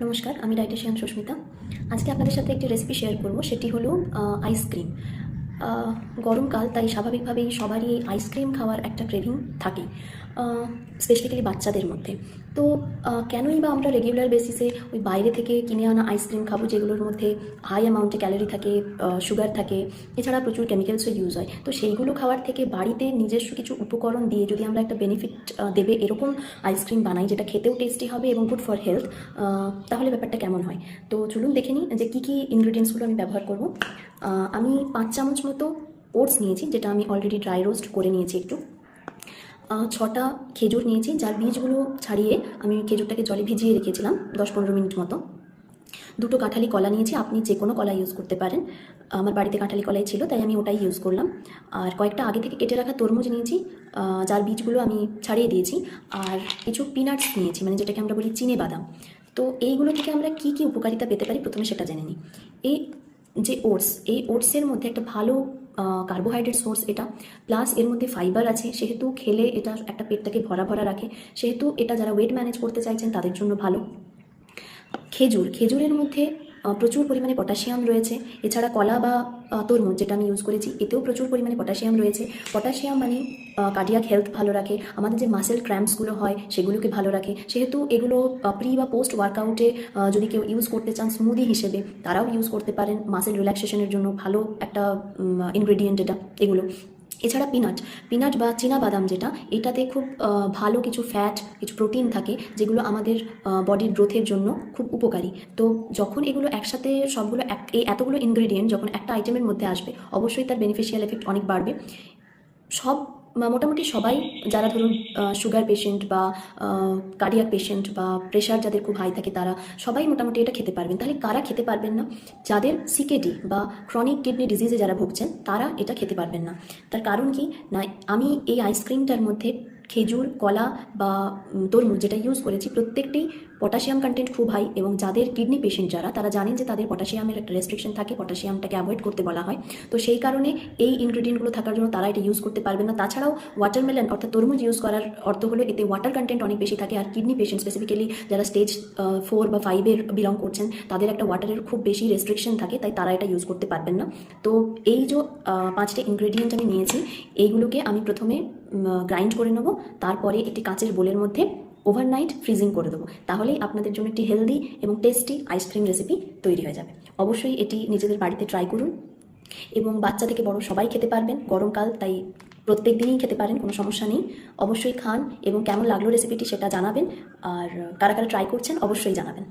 নমস্কার, আমি ডায়েটিশিয়ান সুস্মিতা। আজকে আপনাদের সাথে একটি রেসিপি শেয়ার করব, সেটি হলো আইসক্রিম। গরমকাল, তাই স্বাভাবিকভাবেই সবারই আইসক্রিম খাওয়ার একটা ক্রেভিং থাকে, স্পেশালি বাচ্চাদের মধ্যে। তো কেনই বা আমরা রেগুলার বেসিসে ওই বাইরে থেকে কিনে আনা আইসক্রিম খাবো, যেগুলোর মধ্যে হাই অ্যামাউন্টে ক্যালোরি থাকে, সুগার থাকে, এছাড়া প্রচুর কেমিক্যালসও ইউজ হয়। তো সেইগুলো খাওয়ার থেকে বাড়িতে নিজস্ব কিছু উপকরণ দিয়ে যদি আমরা একটা বেনিফিট দেবে এরকম আইসক্রিম বানাই, যেটা খেতেও টেস্টি হবে এবং গুড ফর হেলথ, তাহলে ব্যাপারটা কেমন হয়। তো চলুন দেখে নিই যে কী কী ইনগ্রিডিয়েন্টসগুলো আমি ব্যবহার করব। আমি 5 চামচ মতো ওটস নিয়েছি, যেটা আমি অলরেডি ড্রাই রোস্ট করে নিয়েছি একটু। 6টা খেজুর নিয়েছি, যার বীজগুলো ছাড়িয়ে আমি খেজুরটাকে জলে ভিজিয়ে রেখেছিলাম 10-15 মিনিট মতো। 2টো কাঁঠালি কলা নিয়েছি, আপনি যে কোনো কলা ইউজ করতে পারেন। আমার বাড়িতে কাঁঠালি কলাই ছিল, তাই আমি ওটাই ইউজ করলাম। আর কয়েকটা আগে থেকে কেটে রাখা তরমুজ নিয়েছি, যার বীজগুলো আমি ছাড়িয়ে দিয়েছি। আর কিছু পিনাটস নিয়েছি, মানে যেটাকে আমরা বলি চিনে বাদাম। তো এইগুলো থেকে আমরা কি কি উপকারিতা পেতে পারি প্রথমে সেটা জেনে নিই। এই যে ওটস, এই ওটসের মধ্যে একটা ভালো কার্বোহাইড্রেট সোর্স এটা, প্লাস এর মধ্যে ফাইবার আছে, সেহেতু খেলে এটা একটা পেটটাকে ভরা ভরা রাখে, সেহেতু এটা যারা ওয়েট ম্যানেজ করতে চাইছেন তাদের জন্য ভালো। খেজুরের মধ্যে প্রচুর পরিমাণে পটাশিয়াম রয়েছে। এছাড়া কলা বা তরমুজ, যেটা আমি ইউজ করেছি, এতেও প্রচুর পরিমাণে পটাশিয়াম রয়েছে। পটাশিয়াম মানে কার্ডিয়াক হেলথ ভালো রাখে, আমাদের যে মাসেল ক্র্যাম্পসগুলো হয় সেগুলোকে ভালো রাখে, সেহেতু এগুলো প্রি বা পোস্ট ওয়ার্কআউটে যদি কেউ ইউজ করতে চান স্মুদি হিসেবে, তারাও ইউজ করতে পারেন। মাসেল রিল্যাক্সেশনের জন্য ভালো একটা ইনগ্রেডিয়েন্ট এটা, এগুলো। এছাড়া পিনাট বা চীনা বাদাম, যেটা এটাতে খুব ভালো কিছু ফ্যাট, কিছু প্রোটিন থাকে, যেগুলো আমাদের বডির গ্রোথের জন্য খুব উপকারী। তো যখন এগুলো একসাথে সবগুলো এই এতগুলো ইনগ্রেডিয়েন্ট যখন একটা আইটেমের মধ্যে আসবে, অবশ্যই তার বেনিফিশিয়াল এফেক্ট অনেক বাড়বে। সব মোটামুটি সবাই, যারা ধরুন সুগার পেশেন্ট বা কার্ডিয়াক পেশেন্ট বা প্রেশার যাদের খুব হাই থাকে, তারা সবাই মোটামুটি এটা খেতে পারবেন। তাহলে কারা খেতে পারবেন না? যাদের সিকেডি বা ক্রনিক কিডনি ডিজিজে যারা ভুগছেন, তারা এটা খেতে পারবেন না। তার কারণ কি না, আমি এই আইসক্রিমটার মধ্যে খেজুর, কলা বা তরমুজ যেটা ইউজ করেছি, প্রত্যেকটি পটাশিয়াম কন্টেন্ট খুব হাই, এবং যাদের কিডনি পেশেন্ট যারা, তারা জানেন যে তাদের পটাশিয়ামের একটা রেস্ট্রিকশন থাকে, পটাশিয়ামটাকে অ্যাভয়েড করতে বলা হয়। তো সেই কারণে এই ইনগ্রিডিয়েন্টগুলো থাকার জন্য তারা এটা ইউজ করতে পারবেন না। তাছাড়াও ওয়াটারমেলন অর্থাৎ তরমুজ ইউজ করার অর্থ হলো এতে ওয়াটার কন্টেন্ট অনেক বেশি থাকে, আর কিডনি পেশেন্ট স্পেসিফিক্যালি যারা স্টেজ 4 বা 5-এর বিলং করছেন, তাদের একটা ওয়াটারের খুব বেশি রেস্ট্রিকশন থাকে, তাই তারা এটা ইউজ করতে পারবেন না। তো এই যে 5টা ইনগ্রিডিয়েন্ট আমি নিয়েছি, এইগুলোকে আমি প্রথমে গ্রাইন্ড করে নেবো, তারপরে একটি কাঁচের বোলের মধ্যে ওভারনাইট ফ্রিজিং করে দেবো। তাহলেই আপনাদের জন্য একটি হেলদি এবং টেস্টি আইসক্রিম রেসিপি তৈরি হয়ে যাবে। অবশ্যই এটি নিজেদের বাড়িতে ট্রাই করুন, এবং বাচ্চা থেকে বড় সবাই খেতে পারবেন। গরমকাল, তাই প্রত্যেক দিনই খেতে পারেন, কোনো সমস্যা নেই। অবশ্যই খান, এবং কেমন লাগলো রেসিপিটি সেটা জানাবেন। আর কারা কারা ট্রাই করছেন অবশ্যই জানাবেন।